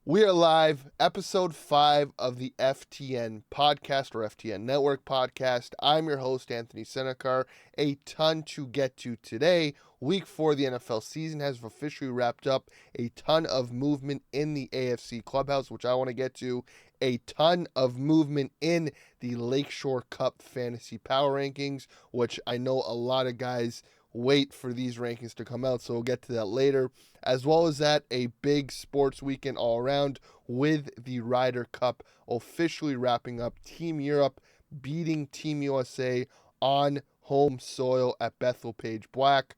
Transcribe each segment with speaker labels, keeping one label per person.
Speaker 1: We are live, episode 5 of the FTN podcast or FTN Network podcast. I'm your host, Anthony Senekar. A ton to get to today. Week 4 of the NFL season has officially wrapped up. A ton of movement in the AFC Club House, which I want to get to. A ton of movement in the Lakeshore Cup Fantasy Power Rankings, which I know a lot of guys wait for these rankings to come out, so we'll get to that later. As well as that, a big sports weekend all around with the Ryder Cup officially wrapping up. Team Europe beating Team USA on home soil at Bethel-Page Black.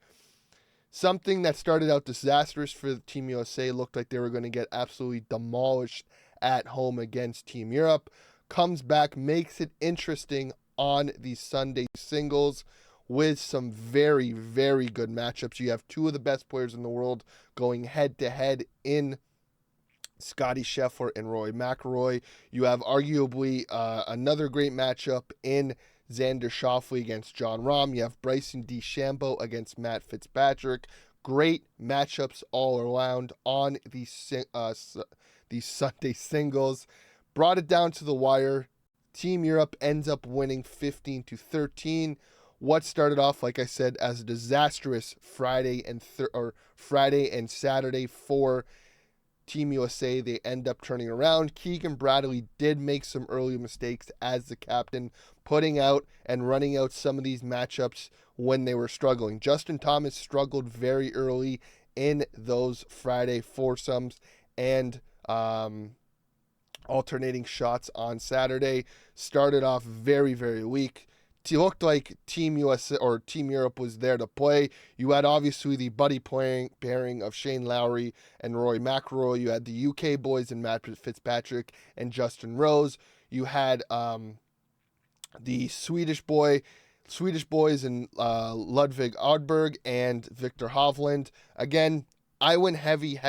Speaker 1: Something that started out disastrous for Team USA, looked like they were going to get absolutely demolished at home against Team Europe. Comes back, makes it interesting on the Sunday singles with some very, very good matchups. You have two of the best players in the world going head-to-head in Scotty Scheffler and Rory McIlroy. You have arguably another great matchup in Xander Schauffele against John Rahm. You have Bryson DeChambeau against Matt Fitzpatrick. Great matchups all around on the Sunday singles. Brought it down to the wire. Team Europe ends up winning 15-13. What started off, like I said, as a disastrous Friday and Saturday for Team USA, they end up turning around. Keegan Bradley did make some early mistakes as the captain, putting out and running out some of these matchups when they were struggling. Justin Thomas struggled very early in those Friday foursomes and alternating shots on Saturday. Started off very, very weak. It looked like Team USA or Team Europe was there to play. You had obviously the buddy pairing of Shane Lowry and Rory McIlroy. You had the UK boys and Matt Fitzpatrick and Justin Rose. You had the Swedish boys and Ludvig Odberg and Victor Hovland. Again, I went heavy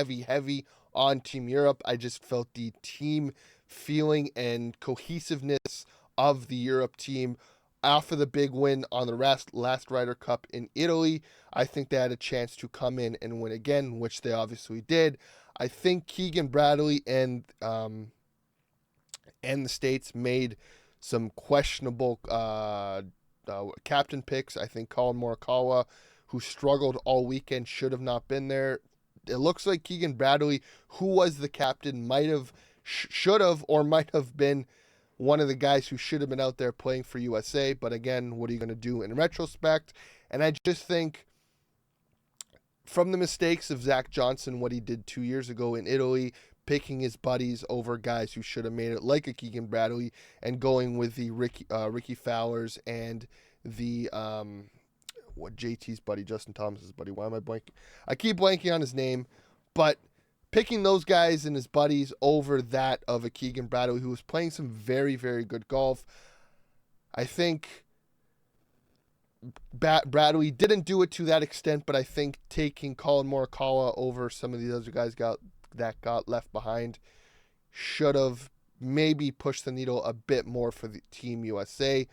Speaker 1: on Team Europe. I just felt the team feeling and cohesiveness of the Europe team after the big win on the last Ryder Cup in Italy. I think they had a chance to come in and win again, which they obviously did. I think Keegan Bradley and the States made some questionable captain picks. I think Colin Morikawa, who struggled all weekend, should have not been there. It looks like Keegan Bradley, who was the captain, should have or might have been one of the guys who should have been out there playing for USA. But again, what are you going to do in retrospect? And I just think from the mistakes of Zach Johnson, what he did 2 years ago in Italy, picking his buddies over guys who should have made it, like a Keegan Bradley, and going with the Ricky Fowlers and the JT's buddy, Justin Thomas's buddy. Why am I blanking? I keep blanking on his name, but picking those guys and his buddies over that of a Keegan Bradley, who was playing some very, very good golf. I think Bradley didn't do it to that extent, but I think taking Colin Morikawa over some of these other guys that got left behind should have maybe pushed the needle a bit more for the Team USA.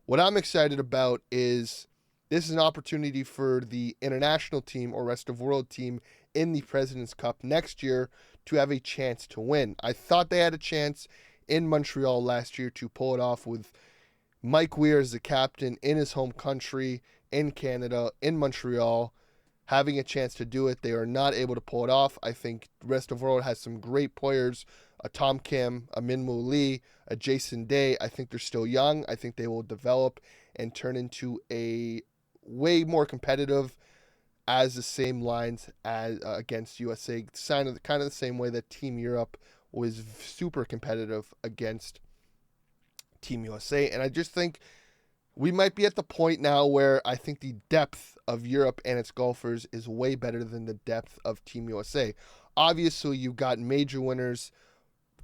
Speaker 1: What I'm excited about is this is an opportunity for the international team or rest of world team in the President's Cup next year to have a chance to win. I thought they had a chance in Montreal last year to pull it off with Mike Weir as the captain in his home country, in Canada, in Montreal, having a chance to do it. They are not able to pull it off. I think the rest of the world has some great players, a Tom Kim, a Minwoo Lee, a Jason Day. I think they're still young. I think they will develop and turn into a way more competitive as the same lines as against USA, kind of the same way that Team Europe was super competitive against Team USA. And I just think we might be at the point now where I think the depth of Europe and its golfers is way better than the depth of Team USA. Obviously, you've got major winners.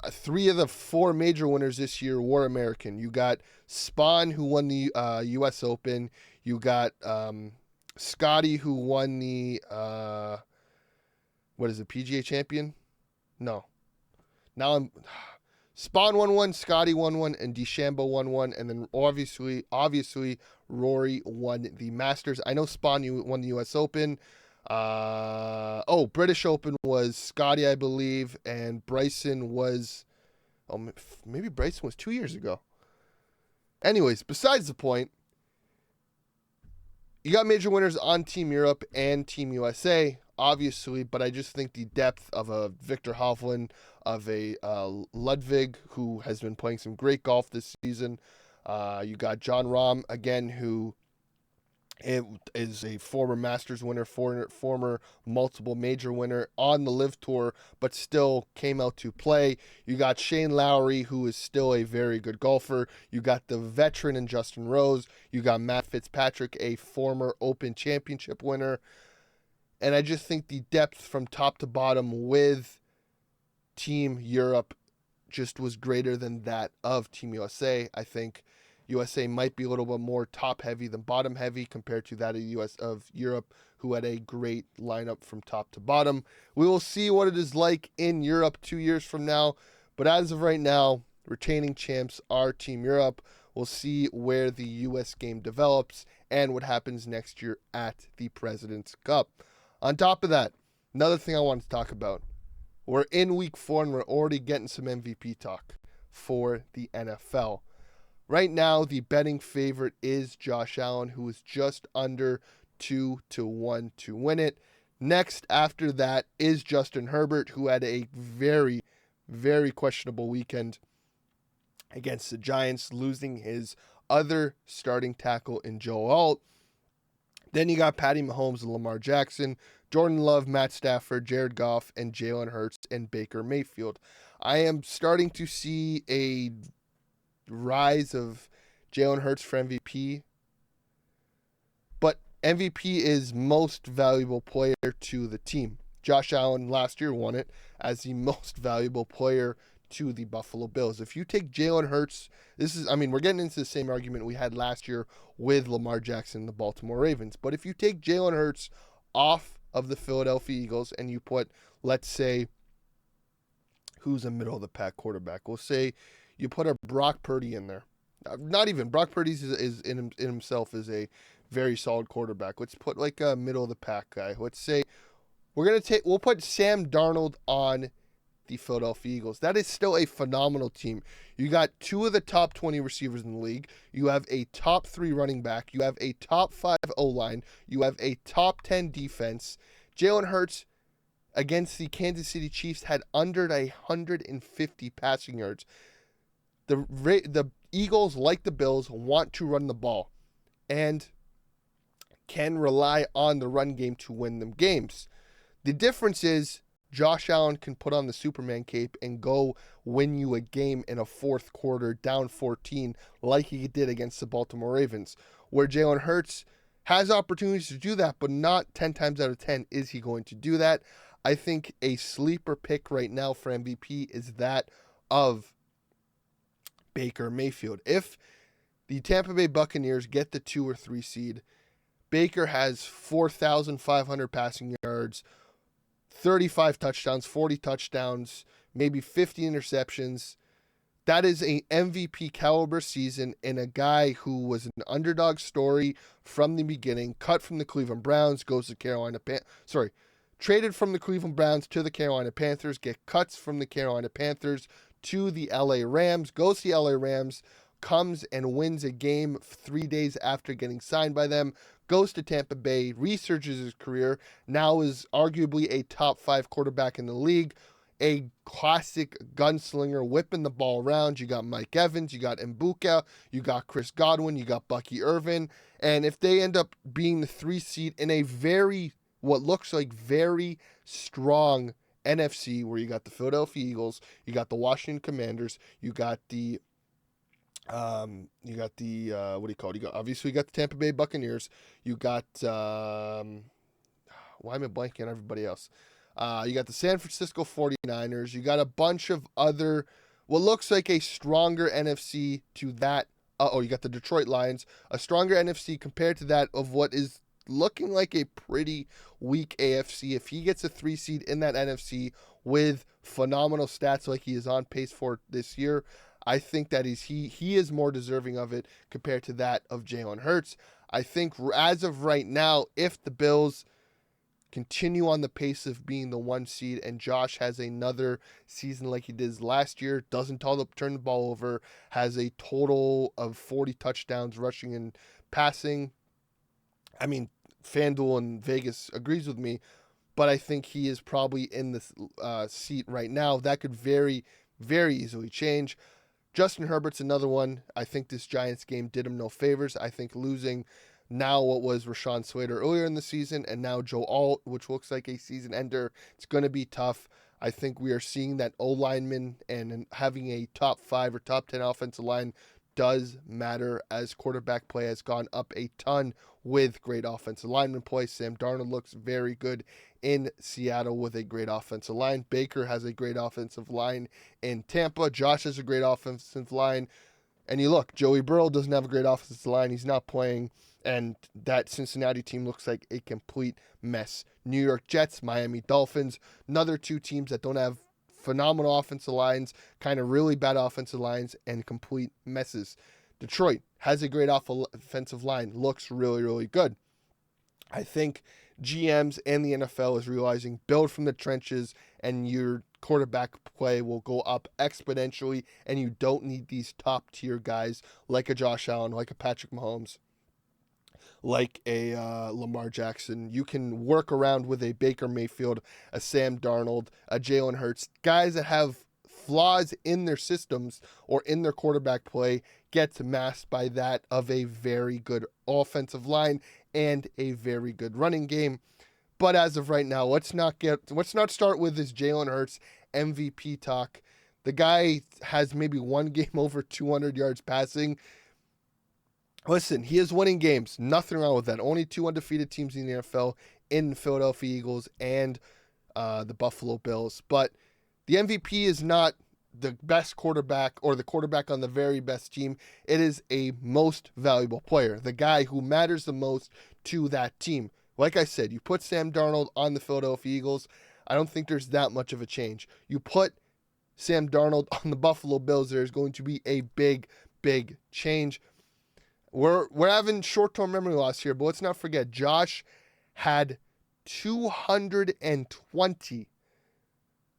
Speaker 1: 3 of the 4 major winners this year were American. You got Spawn, who won the U.S. Open. You got Scotty, who won the PGA champion? No. Now Spawn won one, Scotty won one, and DeChambeau won one, and then obviously Rory won the Masters. I know Spawn won the U.S. Open. British Open was Scotty, I believe, and Bryson was. Maybe Bryson was 2 years ago. Anyways, besides the point, you got major winners on Team Europe and Team USA, obviously, but I just think the depth of a Victor Hovland, of a Ludwig, who has been playing some great golf this season. You got John Rahm, again, who is a former Masters winner, former multiple major winner on the LIV Tour, but still came out to play. You got Shane Lowry, who is still a very good golfer. You got the veteran in Justin Rose. You got Matt Fitzpatrick, a former Open Championship winner. And I just think the depth from top to bottom with Team Europe just was greater than that of Team USA. I think USA might be a little bit more top heavy than bottom heavy compared to that of Europe, who had a great lineup from top to bottom. We will see what it is like in Europe 2 years from now, but as of right now, retaining champs are Team Europe. We'll see where the US game develops and what happens next year at the President's Cup. On top of that, another thing I want to talk about. We're in week 4 and we're already getting some MVP talk for the NFL. Right now, the betting favorite is Josh Allen, who is just under 2-1 to win it. Next, after that, is Justin Herbert, who had a very, very questionable weekend against the Giants, losing his other starting tackle in Joe Alt. Then you got Patty Mahomes and Lamar Jackson, Jordan Love, Matt Stafford, Jared Goff, and Jalen Hurts and Baker Mayfield. I am starting to see a rise of Jalen Hurts for MVP, but MVP is most valuable player to the team. Josh Allen last year won it as the most valuable player to the Buffalo Bills. If you take Jalen Hurts, we're getting into the same argument we had last year with Lamar Jackson and the Baltimore Ravens, but if you take Jalen Hurts off of the Philadelphia Eagles and you put, let's say, who's a middle of the pack quarterback? We'll say you put a Brock Purdy in there. Not even. Brock Purdy is in himself is a very solid quarterback. Let's put like a middle of the pack guy. Let's say we'll put Sam Darnold on the Philadelphia Eagles. That is still a phenomenal team. You got 2 of the top 20 receivers in the league. You have a top 3 running back. You have a top 5 O-line. You have a top 10 defense. Jalen Hurts against the Kansas City Chiefs had under 150 passing yards. The Eagles, like the Bills, want to run the ball and can rely on the run game to win them games. The difference is Josh Allen can put on the Superman cape and go win you a game in a fourth quarter down 14 like he did against the Baltimore Ravens, where Jalen Hurts has opportunities to do that, but not 10 times out of 10 is he going to do that. I think a sleeper pick right now for MVP is that of Baker Mayfield. If the Tampa Bay Buccaneers get the 2 or 3 seed, Baker has 4,500 passing yards, 35 touchdowns, 40 touchdowns, maybe 50 interceptions. That is an MVP caliber season, and a guy who was an underdog story from the beginning, cut from the Cleveland Browns, goes to traded from the Cleveland Browns to the Carolina Panthers, get cuts from the Carolina Panthers to the LA Rams, goes to the LA Rams, comes and wins a game 3 days after getting signed by them, goes to Tampa Bay, researches his career, now is arguably a top 5 quarterback in the league, a classic gunslinger whipping the ball around. You got Mike Evans, you got Mbuka, you got Chris Godwin, you got Bucky Irvin, and if they end up being the 3 seed in a what looks like very strong NFC, where you got the Philadelphia Eagles, you got the Washington Commanders, you got the obviously you got the Tampa Bay Buccaneers, you got why am I blanking on everybody else? You got the San Francisco 49ers, you got a bunch of other what looks like a stronger NFC to that. You got the Detroit Lions, a stronger NFC compared to that of what is looking like a pretty weak AFC. If he gets a 3 seed in that NFC with phenomenal stats like he is on pace for this year, I think that he is more deserving of it compared to that of Jalen Hurts. I think as of right now, if the Bills continue on the pace of being the 1 seed, and Josh has another season like he did last year, doesn't turn the ball over, has a total of 40 touchdowns rushing and passing. I mean, FanDuel and Vegas agrees with me, but I think he is probably in this seat right now. That could very, very easily change. Justin Herbert's another one. I think this Giants game did him no favors. I think losing now what was Rashawn Slater earlier in the season and now Joe Alt, which looks like a season ender, it's going to be tough. I think we are seeing that O-lineman and having a top 5 or top 10 offensive line does matter as quarterback play has gone up a ton with great offensive lineman play. Sam Darnold looks very good in Seattle with a great offensive line. Baker has a great offensive line in Tampa. Josh has a great offensive line. And you look, Joey Burrow doesn't have a great offensive line. He's not playing. And that Cincinnati team looks like a complete mess. New York Jets, Miami Dolphins, another 2 teams that don't have phenomenal offensive lines, kind of really bad offensive lines, and complete messes. Detroit has a great offensive line, looks really, really good. I think GMs and the NFL is realizing build from the trenches and your quarterback play will go up exponentially, and you don't need these top tier guys like a Josh Allen, like a Patrick Mahomes, like a Lamar Jackson. You can work around with a Baker Mayfield, a Sam Darnold, a Jalen Hurts, guys that have flaws in their systems or in their quarterback play gets masked by that of a very good offensive line and a very good running game. But as of right now, let's not start with this Jalen Hurts MVP talk. The guy has maybe one game over 200 yards passing. Listen, he is winning games. Nothing wrong with that. Only 2 undefeated teams in the NFL in the Philadelphia Eagles and the Buffalo Bills. But the MVP is not the best quarterback or the quarterback on the very best team. It is a most valuable player, the guy who matters the most to that team. Like I said, you put Sam Darnold on the Philadelphia Eagles, I don't think there's that much of a change. You put Sam Darnold on the Buffalo Bills, there's going to be a big, big change. We're having short-term memory loss here, but let's not forget, Josh had 220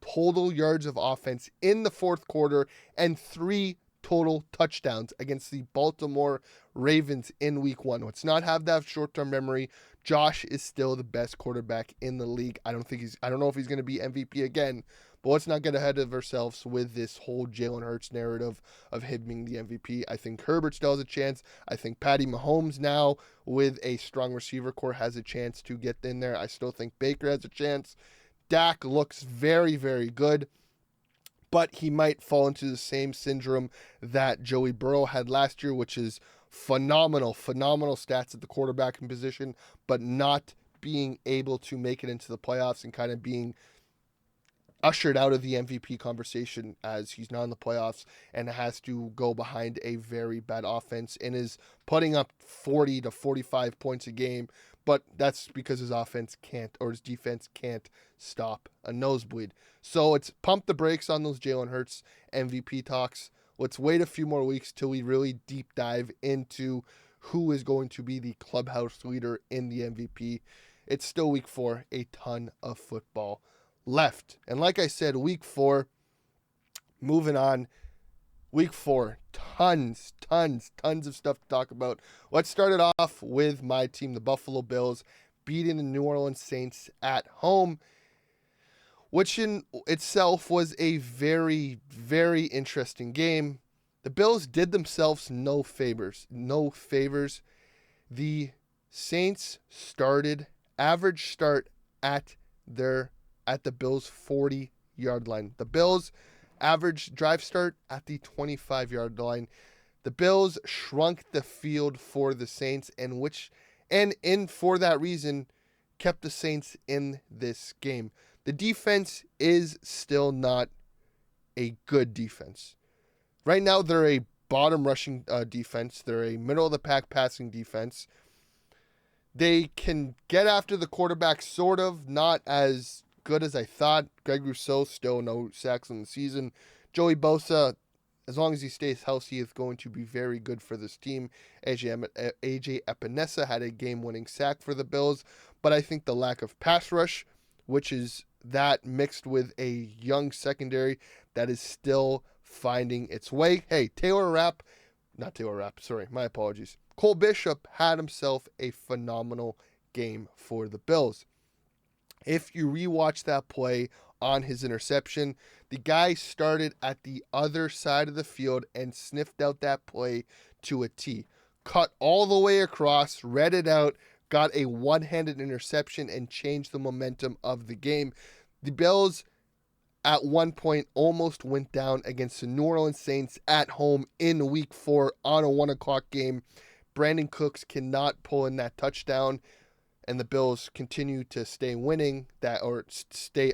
Speaker 1: total yards of offense in the fourth quarter and 3 total touchdowns against the Baltimore Ravens in week 1. Let's not have that short-term memory. Josh is still the best quarterback in the league. I don't know if he's going to be MVP again, but let's not get ahead of ourselves with this whole Jalen Hurts narrative of him being the MVP. I think Herbert still has a chance. I think Patty Mahomes now with a strong receiver core has a chance to get in there. I still think Baker has a chance. Dak looks very, very good, but he might fall into the same syndrome that Joey Burrow had last year, which is phenomenal stats at the quarterbacking position, but not being able to make it into the playoffs and kind of being ushered out of the MVP conversation as he's not in the playoffs and has to go behind a very bad offense and is putting up 40 to 45 points a game, but that's because his offense can't, or his defense can't stop a nosebleed. So it's pump the brakes on those Jalen Hurts MVP talks. Let's wait a few more weeks till we really deep dive into who is going to be the clubhouse leader in the MVP. It's still week 4, a ton of football left. And like I said, week 4, moving on, week 4, tons of stuff to talk about. Let's start it off with my team, the Buffalo Bills, beating the New Orleans Saints at home, which in itself was a very, very interesting game. The Bills did themselves no favors. The Saints started, average start at the Bills' 40-yard line. The Bills' average drive start at the 25-yard line. The Bills shrunk the field for the Saints, and for that reason, kept the Saints in this game. The defense is still not a good defense. Right now, they're a bottom rushing defense. They're a middle-of-the-pack passing defense. They can get after the quarterback, sort of, not as good as I thought. Greg Rousseau, still no sacks in the season. Joey Bosa, as long as he stays healthy, is going to be very good for this team. AJ Epinesa had a game-winning sack for the Bills. but I think the lack of pass rush, which is that mixed with a young secondary that is still finding its way. Hey, my apologies. Cole Bishop had himself a phenomenal game for the Bills. If you rewatch that play on his interception, the guy started at the other side of the field and sniffed out that play to a T. Cut all the way across, read it out, got a one-handed interception, and changed the momentum of the game. The Bills, at one point, almost went down against the New Orleans Saints at home in Week 4 on a 1 o'clock game. Brandon Cooks cannot pull in that touchdown, and the Bills continue to stay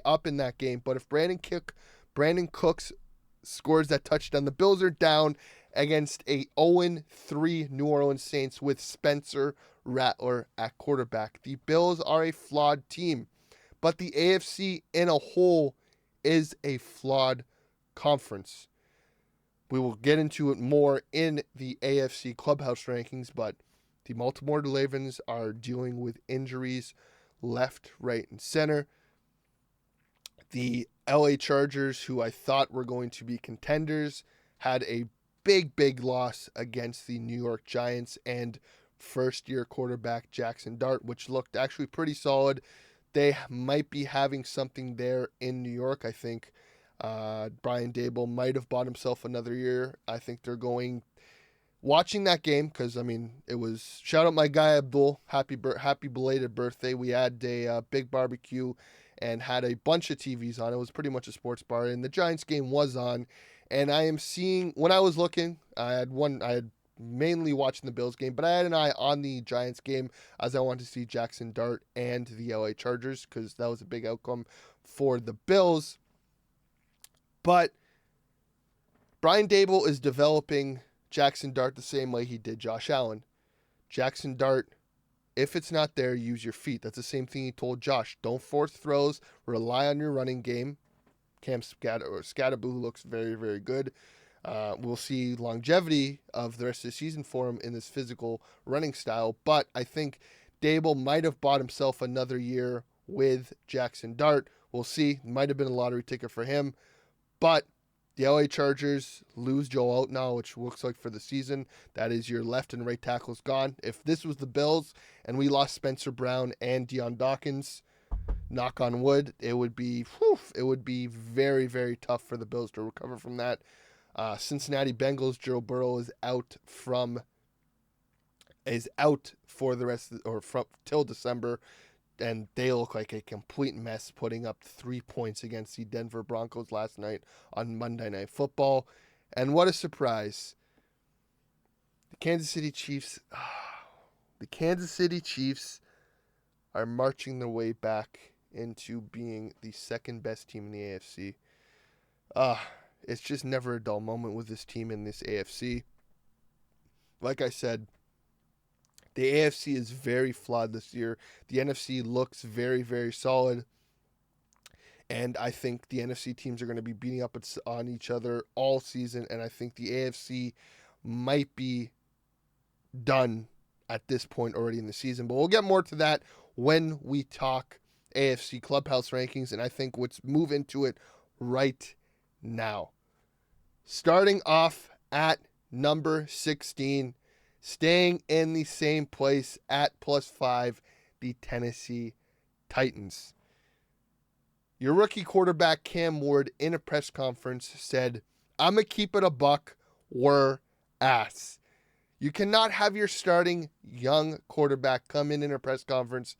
Speaker 1: up in that game. But if Brandon Cooks scores that touchdown, the Bills are down against a 0-3 New Orleans Saints with Spencer Rattler at quarterback. The Bills are a flawed team, but the AFC in a whole is a flawed conference. We will get into it more in the AFC Club House rankings, but the Baltimore Ravens are dealing with injuries left, right, and center. The LA Chargers, who I thought were going to be contenders, had a big loss against the New York Giants and first-year quarterback Jackson Dart, which looked actually pretty solid. They might be having something there in New York. I think Brian Daboll might have bought himself another year. I think they're going... Watching that game, because, it was... Shout out my guy Abdul. Happy belated birthday. We had a big barbecue and had a bunch of TVs on. It was pretty much a sports bar, and the Giants game was on. And I am seeing... When I was looking, I had mainly watching the Bills game, but I had an eye on the Giants game as I wanted to see Jackson Dart and the LA Chargers, because that was a big outcome for the Bills. But Brian Daboll is developing Jackson Dart the same way he did Josh Allen. Jackson Dart, if it's not there, use your feet. That's the same thing he told Josh. Don't force throws. Rely on your running game. Cam Scatterboo looks very, very good. We'll see longevity of the rest of the season for him in this physical running style. But I think Daboll might have bought himself another year with Jackson Dart. We'll see. Might have been a lottery ticket for him. But the LA Chargers lose Joe Outnow, which looks like for the season. That is your left and right tackles gone. If this was the Bills and we lost Spencer Brown and Deion Dawkins, knock on wood, it would be very, very tough for the Bills to recover from that. Cincinnati Bengals, Joe Burrow is out for the rest till December, and they look like a complete mess, putting up 3 points against the Denver Broncos last night on Monday Night Football. And what a surprise. The Kansas City Chiefs are marching their way back into being the second best team in the AFC. It's just never a dull moment with this team in this AFC. Like I said, the AFC is very flawed this year. The NFC looks very, very solid. And I think the NFC teams are going to be beating up on each other all season. And I think the AFC might be done at this point already in the season. But we'll get more to that when we talk AFC Club House rankings. And I think let's move into it right now. Starting off at number 16, staying in the same place at +5, the Tennessee Titans. Your rookie quarterback, Cam Ward, in a press conference said, "I'm going to keep it a buck, we're ass." You cannot have your starting young quarterback come in a press conference.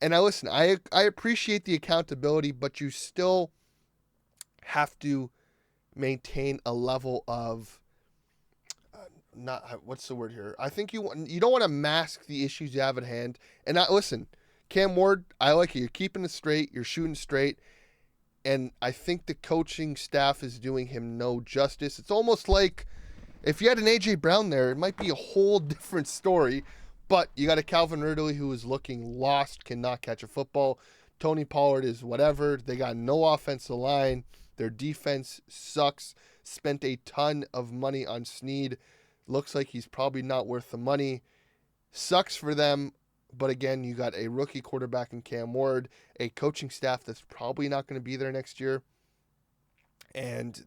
Speaker 1: And I appreciate the accountability, but you still have to maintain a level of what's the word here? I think you don't want to mask the issues you have at hand. And Cam Ward, I like it. You're keeping it straight. You're shooting straight. And I think the coaching staff is doing him no justice. It's almost like if you had an A.J. Brown there, it might be a whole different story. But you got a Calvin Ridley who is looking lost, cannot catch a football. Tony Pollard is whatever. They got no offensive line. Their defense sucks. Spent a ton of money on Snead. Looks like he's probably not worth the money. Sucks for them, But again, you got a rookie quarterback in Cam Ward, a coaching staff that's probably not going to be there next year. And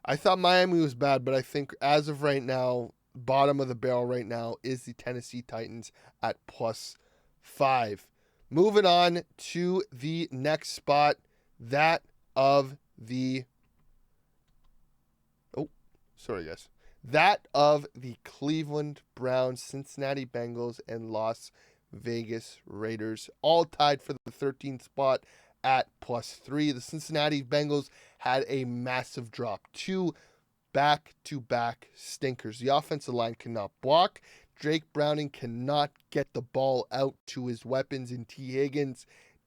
Speaker 1: I thought Miami was bad, but I think as of right now, bottom of the barrel right now is the Tennessee Titans at +5. Moving on to the next spot, that of the Cleveland Browns, Cincinnati Bengals, and Las Vegas Raiders, all tied for the 13th spot at +3. The Cincinnati Bengals had a massive drop. 2 back-to-back stinkers. The offensive line cannot block. Drake Browning cannot get the ball out to his weapons in T. Higgins,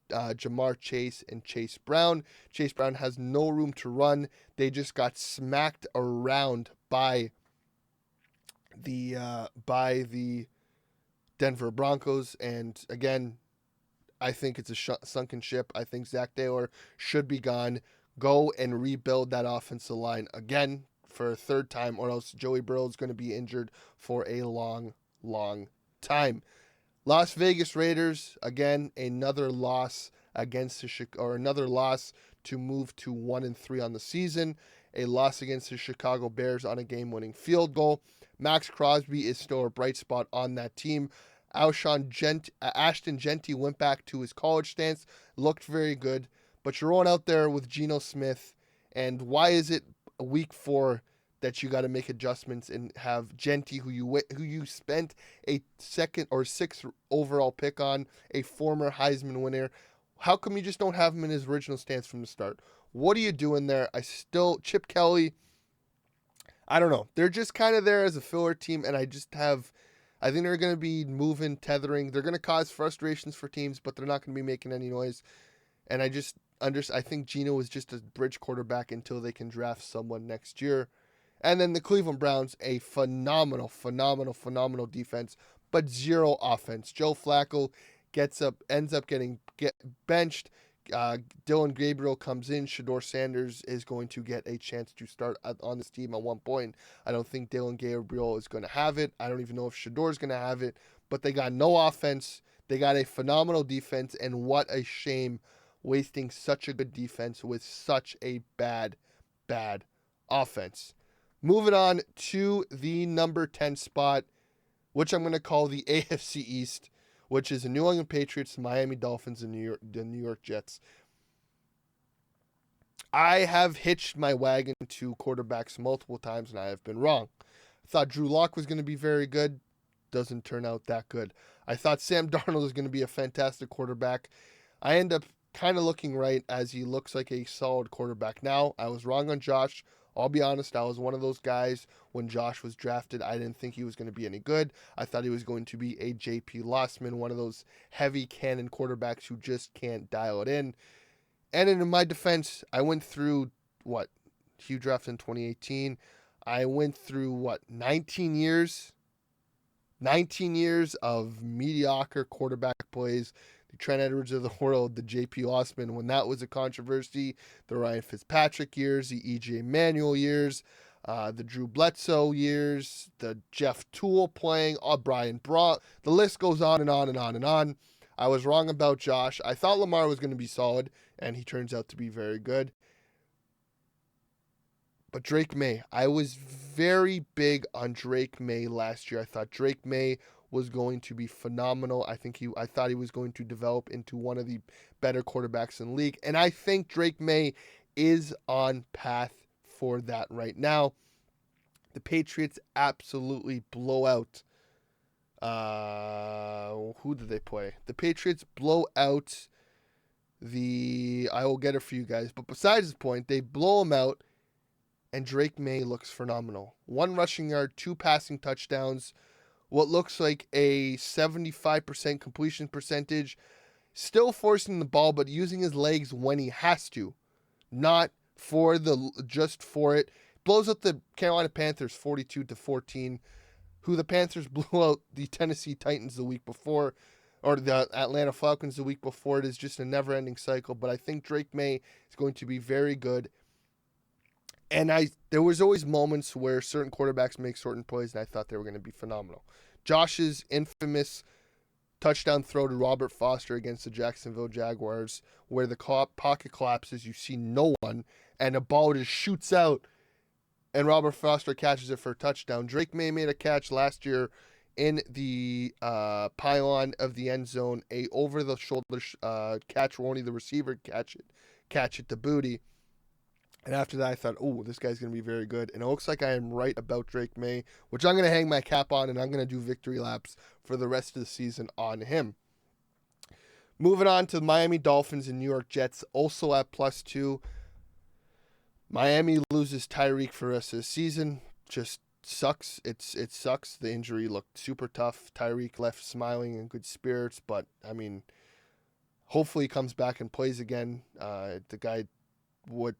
Speaker 1: Jamar Chase, and Chase Brown. Chase Brown has no room to run. They just got smacked around by the Denver Broncos. And again, I think it's a sunken ship. I think Zach Taylor should be gone. Go and rebuild that offensive line again for a third time, or else Joey Burrow is going to be injured for a long, long time. Las Vegas Raiders, again, another loss another loss to move to 1-3 on the season. A loss against the Chicago Bears on a game-winning field goal. Max Crosby is still a bright spot on that team. Ashton Genty went back to his college stance, looked very good, but you're rolling out there with Geno Smith, and why is it week 4 that you got to make adjustments and have Genty, who you spent a 2nd or 6th overall pick on, a former Heisman winner? How come you just don't have him in his original stance from the start? What are you doing there? Chip Kelly, I don't know. They're just kind of there as a filler team, and I think they're going to be tethering. They're going to cause frustrations for teams, but they're not going to be making any noise. And I think Geno is just a bridge quarterback until they can draft someone next year. And then the Cleveland Browns, a phenomenal defense, but zero offense. Joe Flacco ends up getting benched. Dylan Gabriel comes in. Shedeur Sanders is going to get a chance to start on this team at one point. I don't think Dylan Gabriel is going to have it. I don't even know if Shedeur is going to have it. But they got no offense. They got a phenomenal defense, and what a shame wasting such a good defense with such a bad offense. Moving on to the number 10 spot, which I'm going to call the AFC East, which is the New England Patriots, Miami Dolphins, and the New York Jets. I have hitched my wagon to quarterbacks multiple times, and I have been wrong. I thought Drew Lock was going to be very good. Doesn't turn out that good. I thought Sam Darnold was going to be a fantastic quarterback. I end up kind of looking right, as he looks like a solid quarterback now. I was wrong on Josh. I'll be honest, I was one of those guys when Josh was drafted. I didn't think he was going to be any good. I thought he was going to be a J.P. Lossman, one of those heavy cannon quarterbacks who just can't dial it in. And in my defense, I went through, Hugh drafted in 2018. I went through, 19 years? 19 years of mediocre quarterback plays. The Trent Edwards of the world, the J.P. Lossman, when that was a controversy, the Ryan Fitzpatrick years, the E.J. Manuel years, the Drew Bledsoe years, the Jeff Toole playing, Brian Braun. The list goes on and on and on and on. I was wrong about Josh. I thought Lamar was going to be solid, and he turns out to be very good. But Drake May, I was very big on Drake May last year. I thought Drake May was going to be phenomenal. I thought he was going to develop into one of the better quarterbacks in the league. And I think Drake May is on path for that right now. The Patriots absolutely blow out. Who did they play? The Patriots blow out I will get it for you guys. But besides the point, they blow them out. And Drake May looks phenomenal. 1 rushing yard, 2 passing touchdowns. What looks like a 75% completion percentage. Still forcing the ball, but using his legs when he has to. Not just for it. Blows up the Carolina Panthers 42-14. Who the Panthers blew out the Tennessee Titans the week before. Or the Atlanta Falcons the week before. It is just a never-ending cycle. But I think Drake May is going to be very good. And there was always moments where certain quarterbacks make certain plays, and I thought they were going to be phenomenal. Josh's infamous touchdown throw to Robert Foster against the Jacksonville Jaguars, where the pocket collapses, you see no one, and a ball just shoots out, and Robert Foster catches it for a touchdown. Drake May made a catch last year in the pylon of the end zone, a over-the-shoulder catch where only the receiver catch it to Booty. And after that, I thought, oh, this guy's going to be very good. And it looks like I am right about Drake May, which I'm going to hang my cap on, and I'm going to do victory laps for the rest of the season on him. Moving on to the Miami Dolphins and New York Jets, also at +2. Miami loses Tyreek for the rest of the season. Just sucks. It sucks. The injury looked super tough. Tyreek left smiling in good spirits, but, I mean, hopefully he comes back and plays again. The guy would,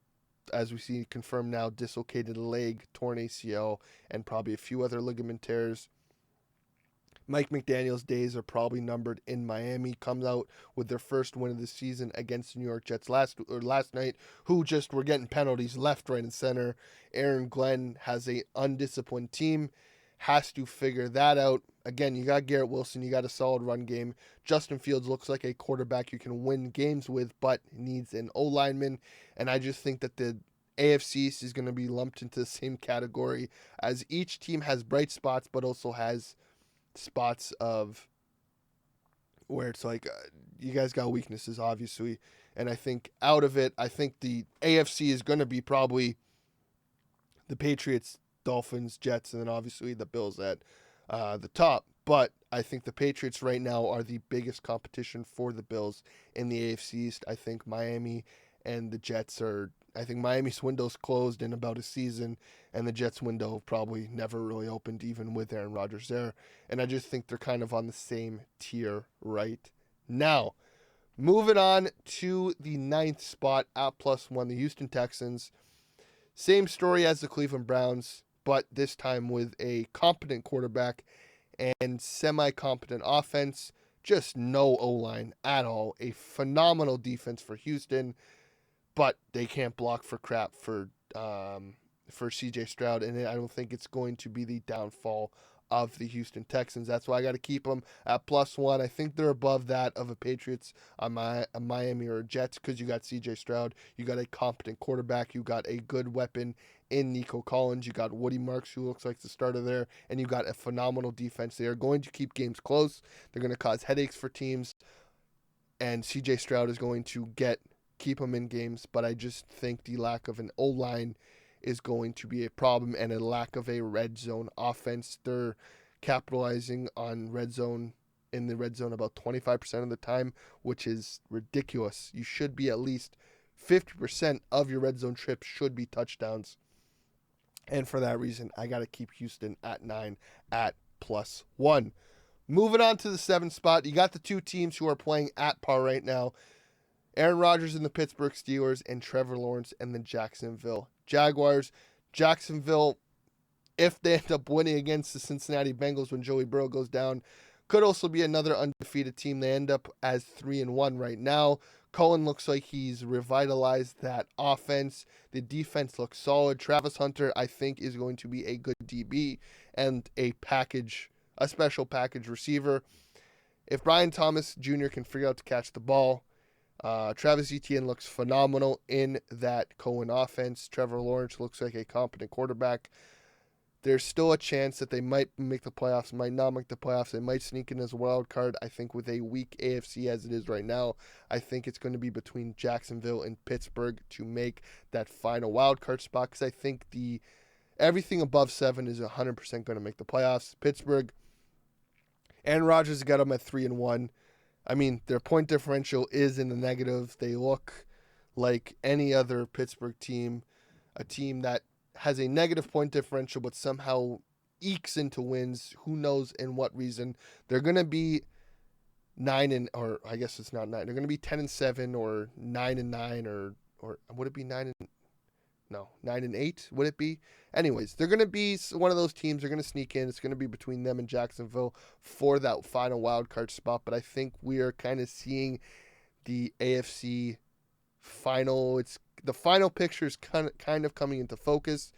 Speaker 1: as we see confirmed now, dislocated a leg, torn ACL, and probably a few other ligament tears. Mike McDaniel's days are probably numbered in Miami. Comes out with their first win of the season against the New York Jets last night, who just were getting penalties left, right, and center. Aaron Glenn has a undisciplined team, has to figure that out. Again, you got Garrett Wilson, you got a solid run game. Justin Fields looks like a quarterback you can win games with, but needs an O-lineman. And I just think that the AFC East is going to be lumped into the same category, as each team has bright spots, but also has spots of where it's like, you guys got weaknesses, obviously. And I think out of it, I think the AFC is going to be probably the Patriots, Dolphins, Jets, and then obviously the Bills at the top. But I think the Patriots right now are the biggest competition for the Bills in the AFC East. I think Miami and the Jets are, I think Miami's window's closed in about a season, and the Jets' window probably never really opened, even with Aaron Rodgers there. And I just think they're kind of on the same tier right now. Moving on to the 9th spot at +1, the Houston Texans. Same story as the Cleveland Browns, but this time with a competent quarterback and semi-competent offense. Just no O-line at all. A phenomenal defense for Houston, but they can't block for crap for C.J. Stroud, and I don't think it's going to be the downfall of the Houston Texans. That's why I got to keep them at +1. I think they're above that of a Patriots, a Miami, or a Jets, because you got C.J. Stroud, you got a competent quarterback, you got a good weapon in Nico Collins, you got Woody Marks, who looks like the starter there, and you got a phenomenal defense. They are going to keep games close. They're going to cause headaches for teams, and C.J. Stroud is going to keep them in games, but I just think the lack of an O-line is going to be a problem, and a lack of a red zone offense. They're capitalizing on in the red zone about 25% of the time, which is ridiculous. You should be at least 50% of your red zone trips should be touchdowns. And for that reason, I got to keep Houston at 9 at +1. Moving on to the 7th spot, you got the two teams who are playing at par right now. Aaron Rodgers and the Pittsburgh Steelers, and Trevor Lawrence and the Jacksonville Jaguars. Jacksonville, if they end up winning against the Cincinnati Bengals when Joey Burrow goes down, could also be another undefeated team. They end up as 3-1 right now. Cohen looks like he's revitalized that offense. The defense looks solid. Travis Hunter, I think, is going to be a good DB and a special package receiver. If Brian Thomas Jr. can figure out to catch the ball, Travis Etienne looks phenomenal in that Cohen offense. Trevor Lawrence looks like a competent quarterback. There's still a chance that they might make the playoffs, might not make the playoffs. They might sneak in as a wild card. I think with a weak AFC as it is right now, I think it's going to be between Jacksonville and Pittsburgh to make that final wild card spot, because I think everything above 7 is 100% going to make the playoffs. Pittsburgh, Aaron Rodgers got them at 3-1. I mean, their point differential is in the negative. They look like any other Pittsburgh team, a team that has a negative point differential but somehow ekes into wins. Who knows in what reason? They're going to be 9 or I guess it's not 9. They're going to be 10-7 or 9-9 or would it be 9-8? Would it be? Anyways, they're going to be one of those teams. They're going to sneak in. It's going to be between them and Jacksonville for that final wild card spot. But I think we are kind of seeing the AFC final. The final picture is kind of coming into focus.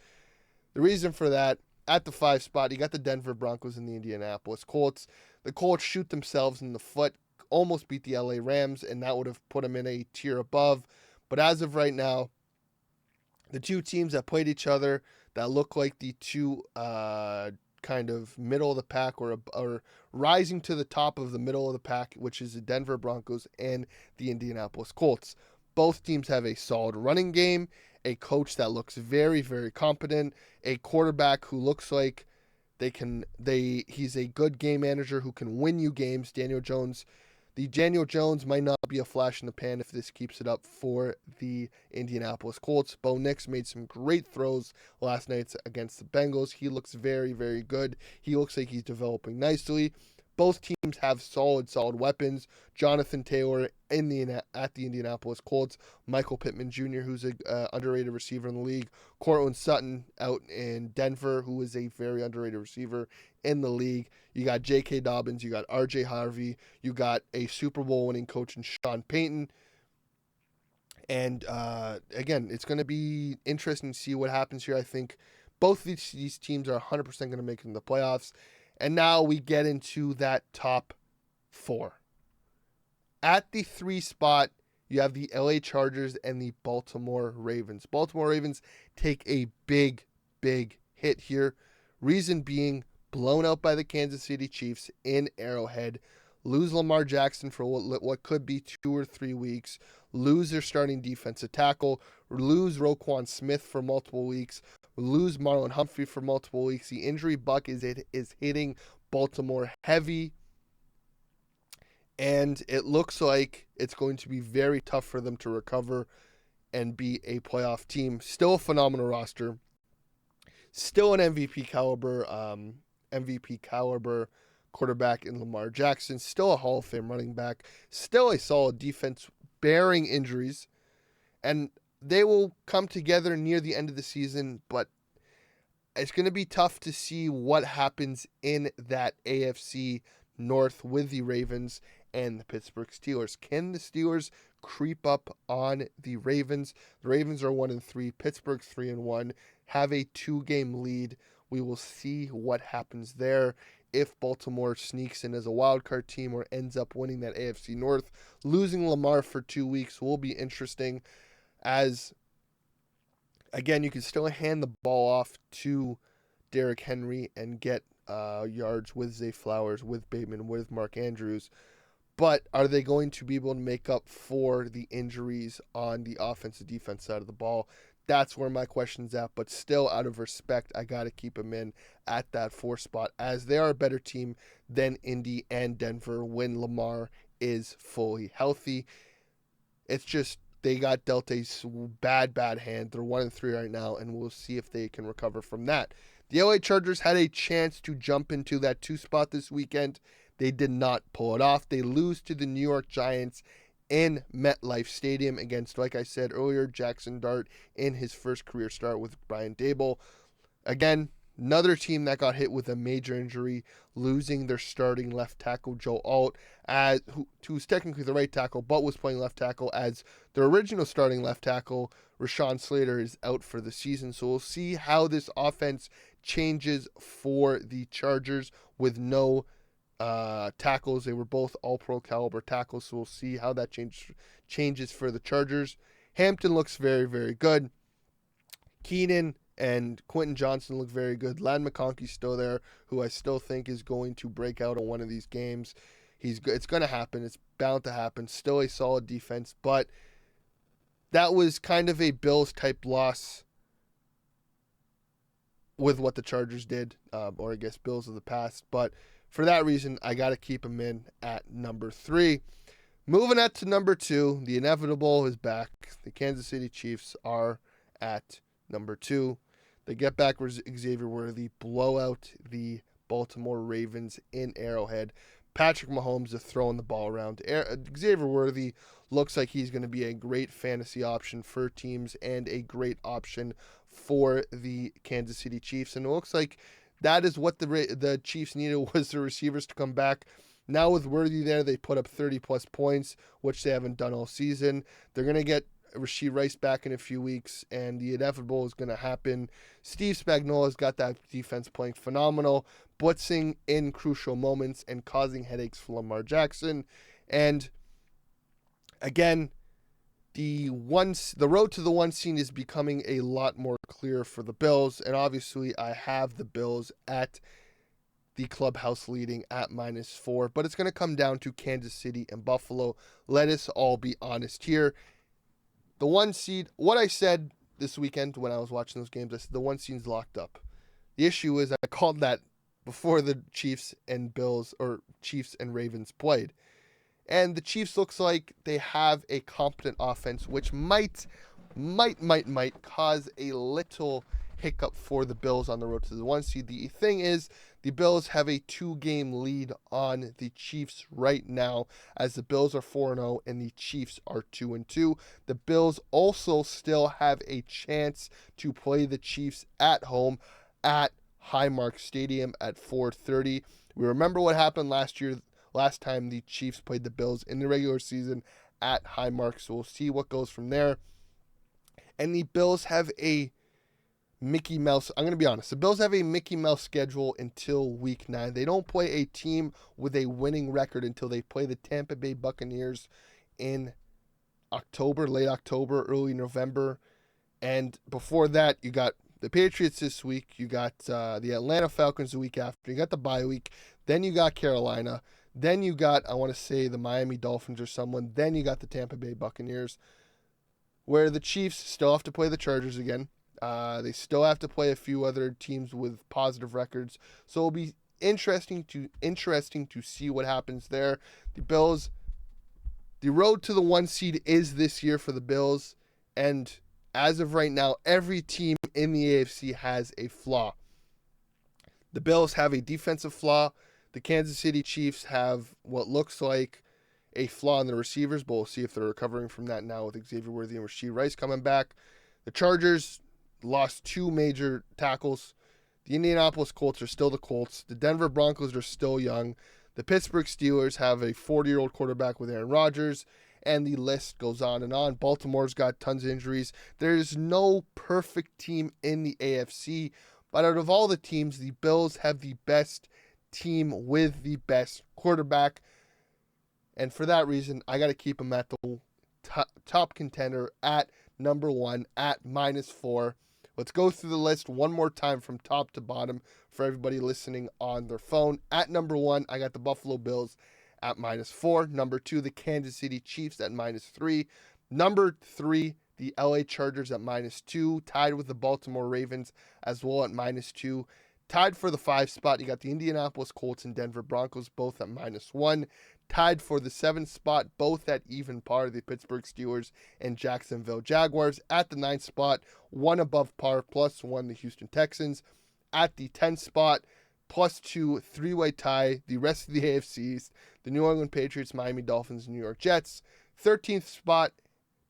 Speaker 1: The reason for that at the 5 spot, you got the Denver Broncos and the Indianapolis Colts. The Colts shoot themselves in the foot, almost beat the LA Rams, and that would have put them in a tier above. But as of right now, the two teams that played each other that look like the two kind of middle of the pack or rising to the top of the middle of the pack, which is the Denver Broncos and the Indianapolis Colts. Both teams have a solid running game, a coach that looks very, very competent, a quarterback who looks like he's a good game manager who can win you games. Daniel Jones might not be a flash in the pan if this keeps it up for the Indianapolis Colts. Bo Nix made some great throws last night against the Bengals. He looks very, very good. He looks like he's developing nicely. Both teams have solid weapons. Jonathan Taylor at the Indianapolis Colts. Michael Pittman Jr., who's an underrated receiver in the league. Courtland Sutton out in Denver, who is a very underrated receiver in the league. You got J.K. Dobbins. You got R.J. Harvey. You got a Super Bowl winning coach in Sean Payton. And again, it's going to be interesting to see what happens here. I think both these teams are 100% going to make it in the playoffs. And now we get into that top 4. At the 3 spot, you have the LA Chargers and the Baltimore Ravens. Baltimore Ravens take a big hit here. Reason being, blown out by the Kansas City Chiefs in Arrowhead. Lose Lamar Jackson for what could be 2 or 3 weeks. Lose their starting defensive tackle. Lose Roquan Smith for multiple weeks. Lose Marlon Humphrey for multiple weeks. The injury bug is hitting Baltimore heavy. And it looks like it's going to be very tough for them to recover and be a playoff team. Still a phenomenal roster. Still an MVP caliber quarterback in Lamar Jackson. Still a Hall of Fame running back. Still a solid defense bearing injuries. And they will come together near the end of the season, but it's going to be tough to see what happens in that AFC North with the Ravens and the Pittsburgh Steelers. Can the Steelers creep up on the Ravens? The Ravens are 1-3, Pittsburgh 3-1, have a 2-game lead. We will see what happens there. If Baltimore sneaks in as a wildcard team or ends up winning that AFC North, losing Lamar for 2 weeks will be interesting. As, again, you can still hand the ball off to Derrick Henry and get yards with Zay Flowers, with Bateman, with Mark Andrews. But are they going to be able to make up for the injuries on the offensive defense side of the ball? That's where my question's at. But still, out of respect, I got to keep them in at that 4 spot, as they are a better team than Indy and Denver when Lamar is fully healthy. It's just, they got dealt a bad hand. They're 1-3 right now, and we'll see if they can recover from that. The LA Chargers had a chance to jump into that 2 spot this weekend. They did not pull it off. They lose to the New York Giants in MetLife Stadium against, like I said earlier, Jackson Dart in his first career start with Brian Daboll. Again, another team that got hit with a major injury, losing their starting left tackle, Joe Alt, who's technically the right tackle, but was playing left tackle, as their original starting left tackle, Rashawn Slater, is out for the season. So we'll see how this offense changes for the Chargers with no tackles. They were both all-pro caliber tackles, so we'll see how that changes for the Chargers. Hampton looks very, very good. Keenan and Quentin Johnson look very good. Ladd McConkey's still there, who I still think is going to break out in one of these games. It's going to happen. It's bound to happen. Still a solid defense, but that was kind of a Bills-type loss with what the Chargers did, or I guess Bills of the past. But for that reason, I got to keep them in at number 3. Moving on to number 2, the inevitable is back. The Kansas City Chiefs are at number 2. They get back Xavier Worthy, blow out the Baltimore Ravens in Arrowhead. Patrick Mahomes is throwing the ball around. Xavier Worthy looks like he's going to be a great fantasy option for teams and a great option for the Kansas City Chiefs. And it looks like that is what the Chiefs needed, was the receivers to come back. Now with Worthy there, they put up 30-plus points, which they haven't done all season. They're going to get Rashee Rice back in a few weeks, and the inevitable is going to happen. Steve Spagnuolo's got that defense playing phenomenal, blitzing in crucial moments and causing headaches for Lamar Jackson. And again, the road to the 1 seed is becoming a lot more clear for the Bills, and obviously I have the Bills at the clubhouse leading at -4, but it's going to come down to Kansas City and Buffalo. Let us all be honest here. The 1 seed, what I said this weekend when I was watching those games, I said the 1 seed's locked up. The issue is I called that before the Chiefs and Ravens played. And the Chiefs looks like they have a competent offense, which might cause a little hiccup for the Bills on the road to the 1 seed. The thing is, the Bills have a 2-game lead on the Chiefs right now, as the Bills are 4-0 and the Chiefs are 2-2. The Bills also still have a chance to play the Chiefs at home at Highmark Stadium at 4:30. We remember what happened last time the Chiefs played the Bills in the regular season at Highmark, so we'll see what goes from there. And the Bills have a Mickey Mouse, I'm going to be honest, the Bills have a Mickey Mouse schedule until week 9. They don't play a team with a winning record until they play the Tampa Bay Buccaneers in October, late October, early November. And before that, you got the Patriots this week, you got the Atlanta Falcons the week after, you got the bye week, then you got Carolina, then you got, I want to say, the Miami Dolphins or someone, then you got the Tampa Bay Buccaneers, where the Chiefs still have to play the Chargers again. They still have to play a few other teams with positive records, so it'll be interesting to see what happens there. The Bills, the road to the 1 seed is this year for the Bills, and as of right now, every team in the AFC has a flaw. The Bills have a defensive flaw. The Kansas City Chiefs have what looks like a flaw in the receivers, but we'll see if they're recovering from that now with Xavier Worthy and Rashee Rice coming back. The Chargers lost 2 major tackles. The Indianapolis Colts are still the Colts. The Denver Broncos are still young. The Pittsburgh Steelers have a 40-year-old quarterback with Aaron Rodgers, and the list goes on and on. Baltimore's got tons of injuries. There's no perfect team in the AFC, but out of all the teams, the Bills have the best team with the best quarterback, and for that reason, I got to keep them at the top contender at number 1 at -4. Let's go through the list one more time from top to bottom for everybody listening on their phone. At number 1, I got the Buffalo Bills at -4. Number 2, the Kansas City Chiefs at -3. Number 3, the LA Chargers at -2, tied with the Baltimore Ravens as well at -2. Tied for the 5 spot, you got the Indianapolis Colts and Denver Broncos, both at -1. Tied for the 7th spot, both at even par, the Pittsburgh Steelers and Jacksonville Jaguars. At the 9th spot, one above par, +1, the Houston Texans. At the 10th spot, +2, 3-way tie, the rest of the AFC East, the New England Patriots, Miami Dolphins, and New York Jets. 13th spot,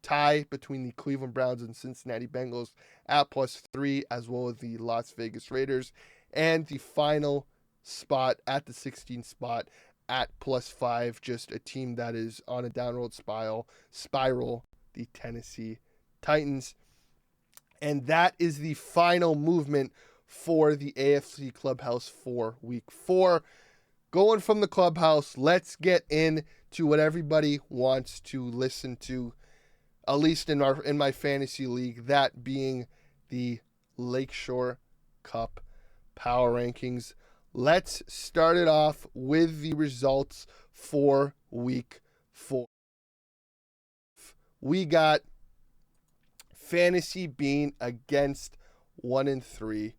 Speaker 1: tie between the Cleveland Browns and Cincinnati Bengals at +3, as well as the Las Vegas Raiders. And the final spot at the 16th spot at +5, just a team that is on a downward spiral, the Tennessee Titans. And that is the final movement for the AFC Clubhouse for Week 4. Going from the Clubhouse, let's get into what everybody wants to listen to, at least in my fantasy league, that being the Lakeshore Cup Power Rankings. Let's start it off with the results for Week 4. We got Fantasy Bean against 1-3,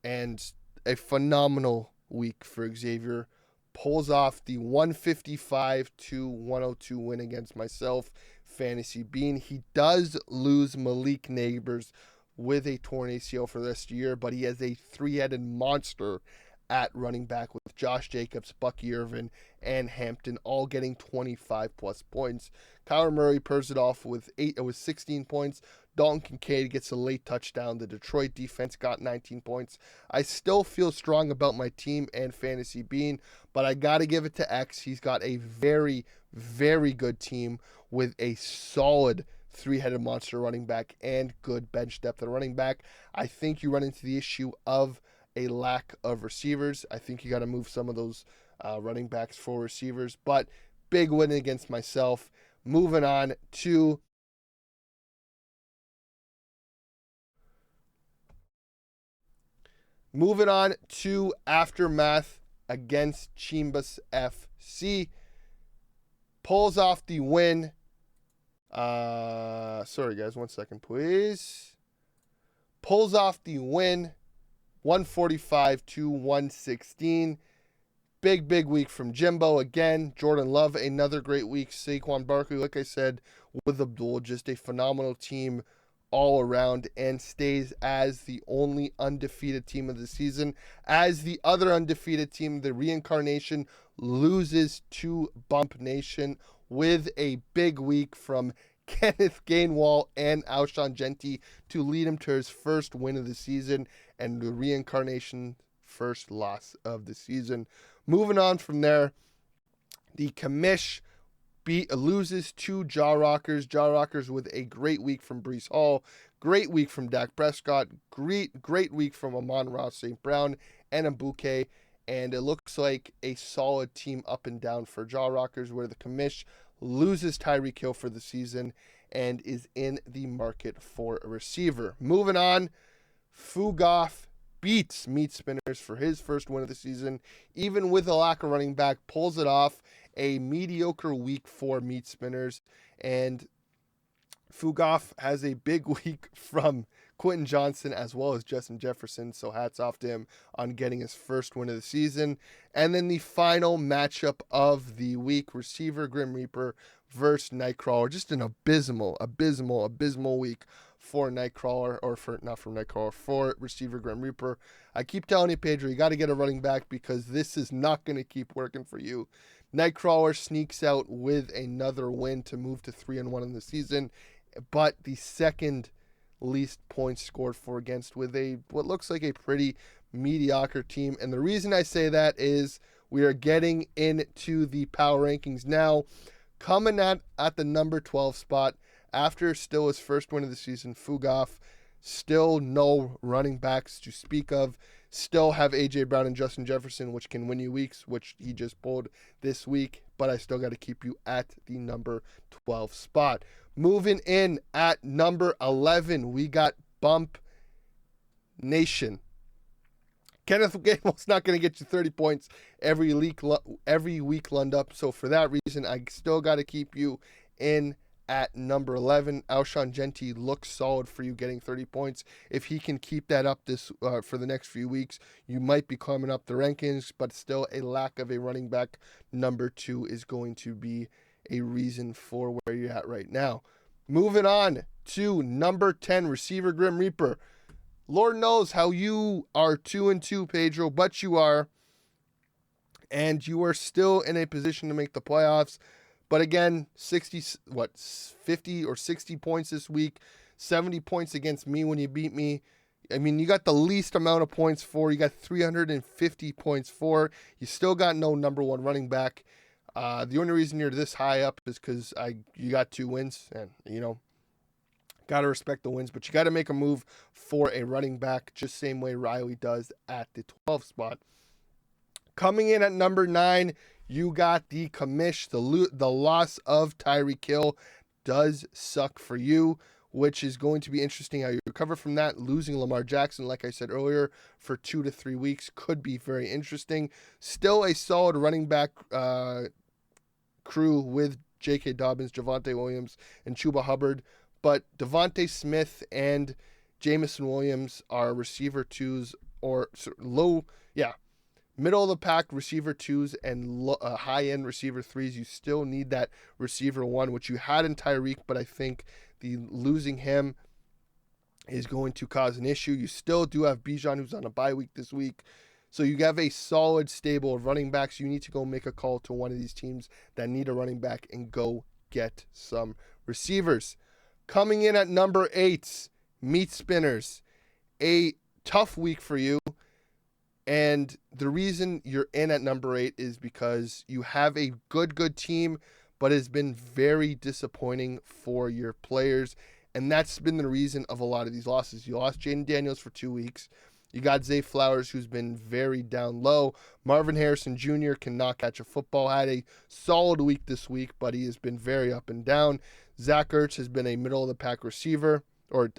Speaker 1: and a phenomenal week for Xavier. Pulls off the 155-102 win against myself, Fantasy Bean. He does lose Malik Neighbors with a torn ACL for the rest of the year, but he has a 3-headed monster at running back with Josh Jacobs, Bucky Irvin, and Hampton all getting 25-plus points. Kyler Murray purrs it off with 16 points. Dalton Kincaid gets a late touchdown. The Detroit defense got 19 points. I still feel strong about my team and Fantasy Bean, but I got to give it to X. He's got a very, very good team with a solid three-headed monster running back and good bench depth at running back. I think you run into the issue of a lack of receivers. I think you got to move some of those running backs for receivers, but big win against myself. Moving on to Aftermath against Chimbas FC. Pulls off the win. Sorry, guys. 1 second, please. Pulls off the win. 145 to 116. Big week from Jimbo again. Jordan Love, another great week. Saquon Barkley, like I said, with Abdul, just a phenomenal team all around, and stays as the only undefeated team of the season. As the other undefeated team, the Reincarnation, loses to Bump Nation with a big week from Kenneth Gainwell and Alshon Jenti to lead him to his first win of the season, and the Reincarnation first loss of the season. Moving on from there, the Commish loses to Jaw Rockers. Jaw Rockers with a great week from Breece Hall, great week from Dak Prescott, great week from Amon-Ra St. Brown and Mbuke, and it looks like a solid team up and down for Jaw Rockers, where the Commish loses Tyreek Hill for the season and is in the market for a receiver. Moving on, Fugoff beats Meat Spinners for his first win of the season. Even with a lack of running back, pulls it off. A mediocre week for Meat Spinners. And Fugoff has a big week from Quentin Johnson as well as Justin Jefferson. So hats off to him on getting his first win of the season. And then the final matchup of the week, receiver Grim Reaper versus Nightcrawler. Just an abysmal week for Nightcrawler, or for receiver Grim Reaper. I keep telling you, Pedro, you got to get a running back because this is not going to keep working for you. Nightcrawler sneaks out with another win to move to 3-1 in the season, but the second least points scored for against with what looks like a pretty mediocre team. And the reason I say that is we are getting into the power rankings now. Coming at the number 12 spot, after still his first win of the season, Fugoff, still no running backs to speak of, still have A.J. Brown and Justin Jefferson, which can win you weeks, which he just pulled this week, but I still got to keep you at the number 12 spot. Moving in at number 11, we got Bump Nation. Kenneth Gainwell's not going to get you 30 points every week lined up, so for that reason, I still got to keep you in at number 11. Alshon Jenti looks solid for you, getting 30 points. If he can keep that up this for the next few weeks, you might be climbing up the rankings, but still a lack of a running back number 2 is going to be a reason for where you're at right now. Moving on to number 10, receiver Grim Reaper. Lord knows how you are 2-2, Pedro, but you are. And you are still in a position to make the playoffs. But again, 50 or 60 points this week, 70 points against me when you beat me. I mean, you got the least amount of points for. You got 350 points for. You still got no number 1 running back. The only reason you're this high up is because you got 2 wins, and got to respect the wins, but you got to make a move for a running back, just same way Riley does at the 12th spot. Coming in at number 9, you got the Commish. The loss of Tyreek Hill does suck for you, which is going to be interesting how you recover from that. Losing Lamar Jackson, like I said earlier, for 2 to 3 weeks could be very interesting. Still a solid running back crew with J.K. Dobbins, Javonte Williams, and Chuba Hubbard, but Devontae Smith and Jamison Williams are receiver 2s or middle of the pack receiver 2s and high-end receiver 3s. You still need that receiver 1, which you had in Tyreek, but I think the losing him is going to cause an issue. You still do have Bijan, who's on a bye week this week. So you have a solid stable of running backs. You need to go make a call to one of these teams that need a running back and go get some receivers. Coming in at number 8, Meat Spinners. A tough week for you. And the reason you're in at number 8 is because you have a good team, but has been very disappointing for your players. And that's been the reason of a lot of these losses. You lost Jaden Daniels for 2 weeks. You got Zay Flowers, who's been very down low. Marvin Harrison Jr. cannot catch a football. Had a solid week this week, but he has been very up and down. Zach Ertz has been a middle-of-the-pack receiver or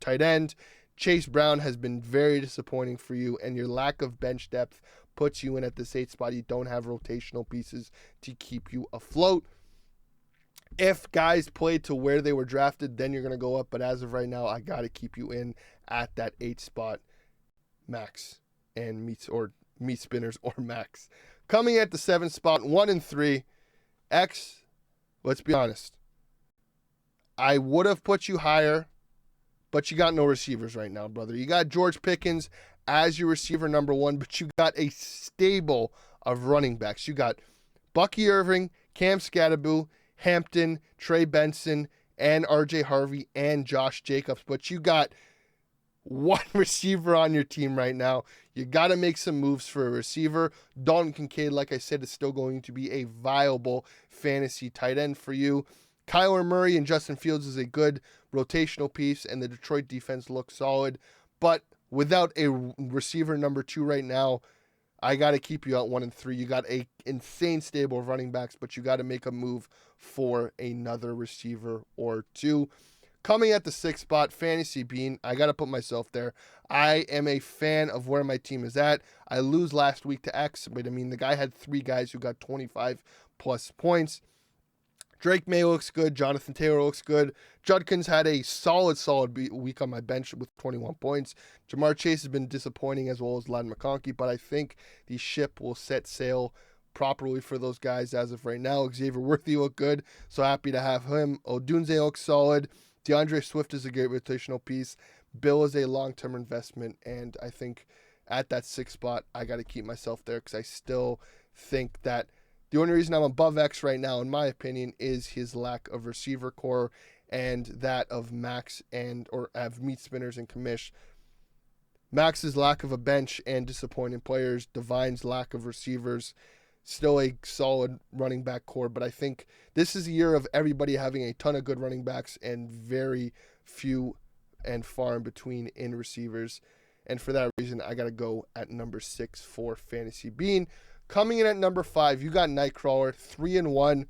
Speaker 1: tight end. Chase Brown has been very disappointing for you, and your lack of bench depth puts you in at this 8th spot. You don't have rotational pieces to keep you afloat. If guys played to where they were drafted, then you're going to go up. But as of right now, I got to keep you in at that 8th spot, max, and meat spinners or max. Coming at the 7th spot, 1 and 3, X, let's be honest. I would have put you higher, but you got no receivers right now, brother. You got George Pickens as your receiver number 1, but you got a stable of running backs. You got Bucky Irving, Cam Scatteraboo, Hampton, Trey Benson, and RJ Harvey, and Josh Jacobs. But you got one receiver on your team right now. You got to make some moves for a receiver. Dalton Kincaid, like I said, is still going to be a viable fantasy tight end for you. Kyler Murray and Justin Fields is a good rotational piece, and the Detroit defense looks solid. But without a receiver number 2 right now, I got to keep you at 1 and 3. You got a insane stable of running backs, but you got to make a move for another receiver or 2. Coming at the 6th spot, Fantasy Bean. I got to put myself there. I am a fan of where my team is at. I lose last week to X, but I mean, the guy had 3 guys who got 25 plus points. Drake May looks good. Jonathan Taylor looks good. Judkins had a solid week on my bench with 21 points. Jamar Chase has been disappointing, as well as Ladd McConkey, but I think the ship will set sail properly for those guys as of right now. Xavier Worthy looked good, so happy to have him. Odunze looks solid. DeAndre Swift is a great rotational piece. Bill is a long-term investment, and I think at that 6th spot, I got to keep myself there because I still think that the only reason I'm above X right now, in my opinion, is his lack of receiver core and that of Max or have meat spinners and Kamish. Max's lack of a bench and disappointing players, Divine's lack of receivers, still a solid running back core, but I think this is a year of everybody having a ton of good running backs and very few and far in between in receivers. And for that reason, I got to go at number 6 for Fantasy Bean. Coming in at number 5, you got Nightcrawler, 3 and 1.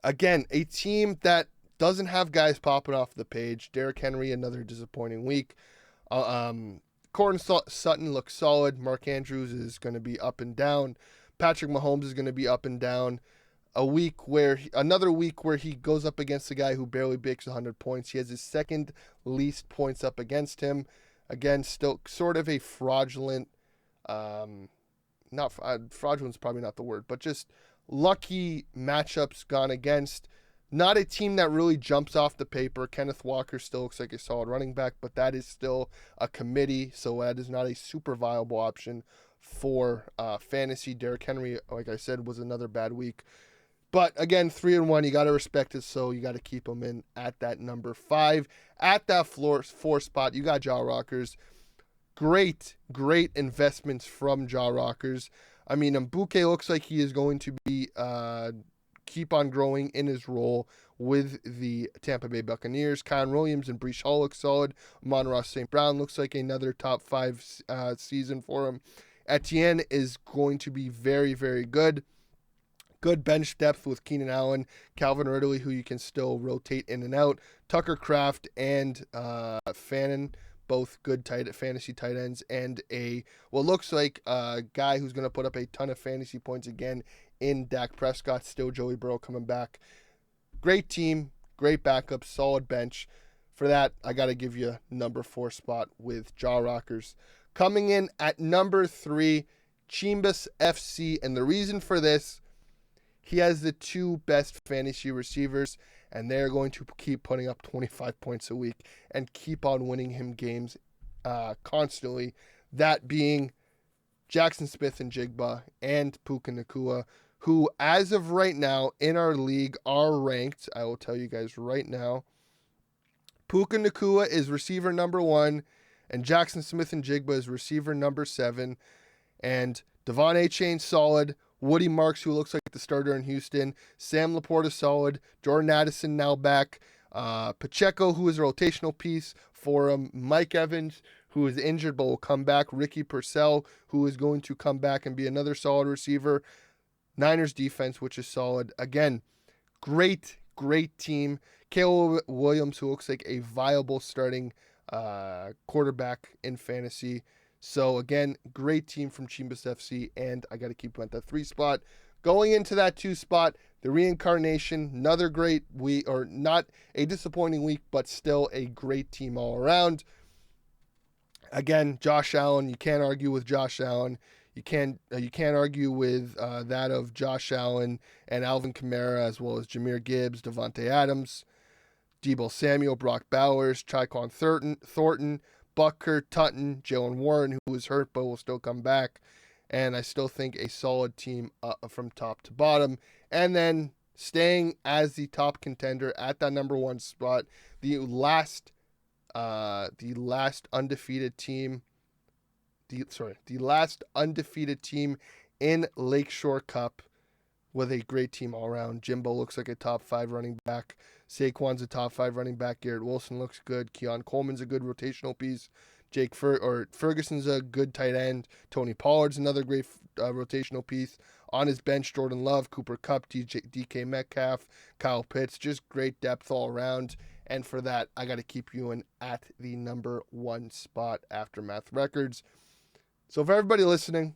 Speaker 1: Again, a team that doesn't have guys popping off the page. Derrick Henry, another disappointing week. Courtland Sutton looks solid. Mark Andrews is going to be up and down. Patrick Mahomes is going to be up and down. Another week where he goes up against a guy who barely breaks 100 points. He has his 2nd least points up against him. Again, still sort of a fraudulent, fraudulent's probably not the word, but just lucky matchups gone against. Not a team that really jumps off the paper. Kenneth Walker still looks like a solid running back, but that is still a committee, so that is not a super viable option for fantasy. Derrick Henry, like I said, was another bad week. But again, 3 and 1, you got to respect it, so you got to keep him in at that number 5. At that 4 spot, you got Jaw Rockers. Great investments from Jaw Rockers. I mean, Mbuke looks like he is going to be keep on growing in his role with the Tampa Bay Buccaneers. Kyon Williams and Breece Hall look solid. Amon-Ra St. Brown looks like another top 5 season for him. Etienne is going to be very, very good. Good bench depth with Keenan Allen, Calvin Ridley, who you can still rotate in and out. Tucker Kraft and Fannin, both good fantasy tight ends, and what looks like a guy who's going to put up a ton of fantasy points again in Dak Prescott. Still Joey Burrow coming back. Great team, great backup, solid bench. For that, I got to give you number 4 spot with Jaw Rockers. Coming in at number 3, Chimbas FC, and the reason for this, he has the 2 best fantasy receivers, and they're going to keep putting up 25 points a week and keep on winning him games constantly. That being Jackson Smith and Jigba and Puka Nacua, who as of right now in our league are ranked. I will tell you guys right now. Puka Nacua is receiver number 1, and Jackson Smith and Jigba is receiver number 7. And Devon Achane solid. Woody Marks, who looks like the starter in Houston. Sam Laporta solid. Jordan Addison now back. Pacheco, who is a rotational piece for him. Mike Evans, who is injured but will come back. Ricky Purcell, who is going to come back and be another solid receiver. Niners defense, which is solid. Again, great team. Caleb Williams, who looks like a viable starting quarterback in fantasy. So again, great team from Chimbas FC, and I got to keep him at that 3 spot. Going into that 2 spot, the reincarnation, another great week, or not a disappointing week, but still a great team all around. Again, Josh Allen, you can't argue with Josh Allen. You can't argue with that of Josh Allen and Alvin Kamara, as well as Jahmyr Gibbs, Devontae Adams, Deebo Samuel, Brock Bowers, Tyquan Thornton, Butker, Tutton, Jalen Warren, who was hurt but will still come back. And I still think a solid team from top to bottom. And then staying as the top contender at that number 1 spot, the last undefeated team. The last undefeated team in Lakeshore Cup, with a great team all around. Jimbo looks like a top 5 running back. Saquon's a top 5 running back. Garrett Wilson looks good. Keon Coleman's a good rotational piece. Ferguson's a good tight end. Tony Pollard's another great rotational piece. On his bench, Jordan Love, Cooper Kupp, DK Metcalf, Kyle Pitts. Just great depth all around. And for that, I got to keep you in at the number 1 spot, Aftermath Records. So for everybody listening,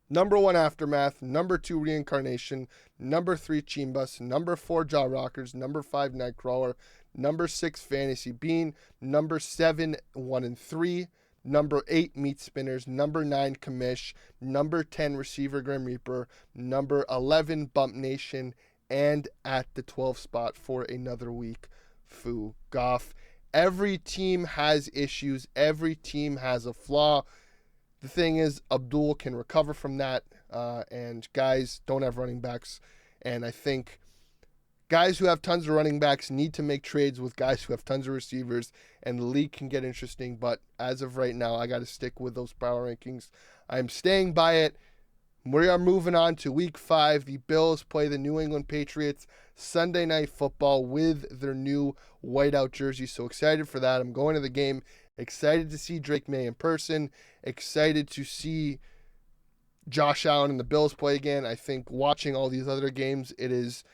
Speaker 1: number 1 Aftermath, number 2 Reincarnation, number 3 Chimbas, number 4 Jaw Rockers, number 5 Nightcrawler, number 6 Fantasy Bean, number 7 1 and 3, number 8 Meat Spinners, number 9 Commish, number 10 Receiver Grim Reaper, number 11 Bump Nation, and at the 12th spot for another week, Foo Goff. Every team has issues. Every team has a flaw. The thing is, Abdul can recover from that, and guys don't have running backs. And I think guys who have tons of running backs need to make trades with guys who have tons of receivers, and the league can get interesting. But as of right now, I got to stick with those power rankings. I'm staying by it. We are moving on to Week 5. The Bills play the New England Patriots Sunday Night Football with their new whiteout jersey. So excited for that. I'm going to the game. Excited to see Drake May in person. Excited to see Josh Allen and the Bills play again. I think watching all these other games, it is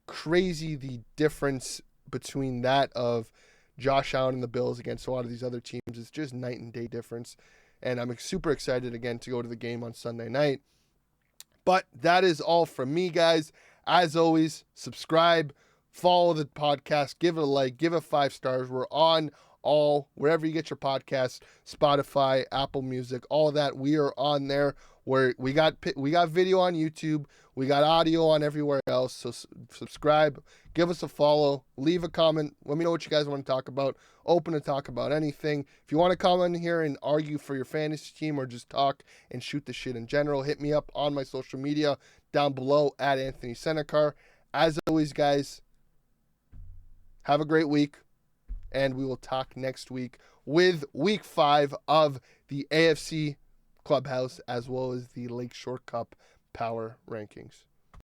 Speaker 1: crazy the difference between that of Josh Allen and the Bills against a lot of these other teams. It's just night and day difference. And I'm super excited again to go to the game on Sunday night. But that is all from me, guys. As always, subscribe, follow the podcast, give it a like, give it 5 stars. We're on wherever you get your podcasts, Spotify, Apple Music, all of that. We are on there. Where we got video on YouTube, we got audio on everywhere else. So subscribe, give us a follow, leave a comment. Let me know what you guys want to talk about. Open to talk about anything. If you want to come in here and argue for your fantasy team or just talk and shoot the shit in general, hit me up on my social media down below at Anthony Senecar. As always, guys, have a great week. And we will talk next week with Week 5 of the AFC Club House, as well as the Lakeshore Cup Power Rankings.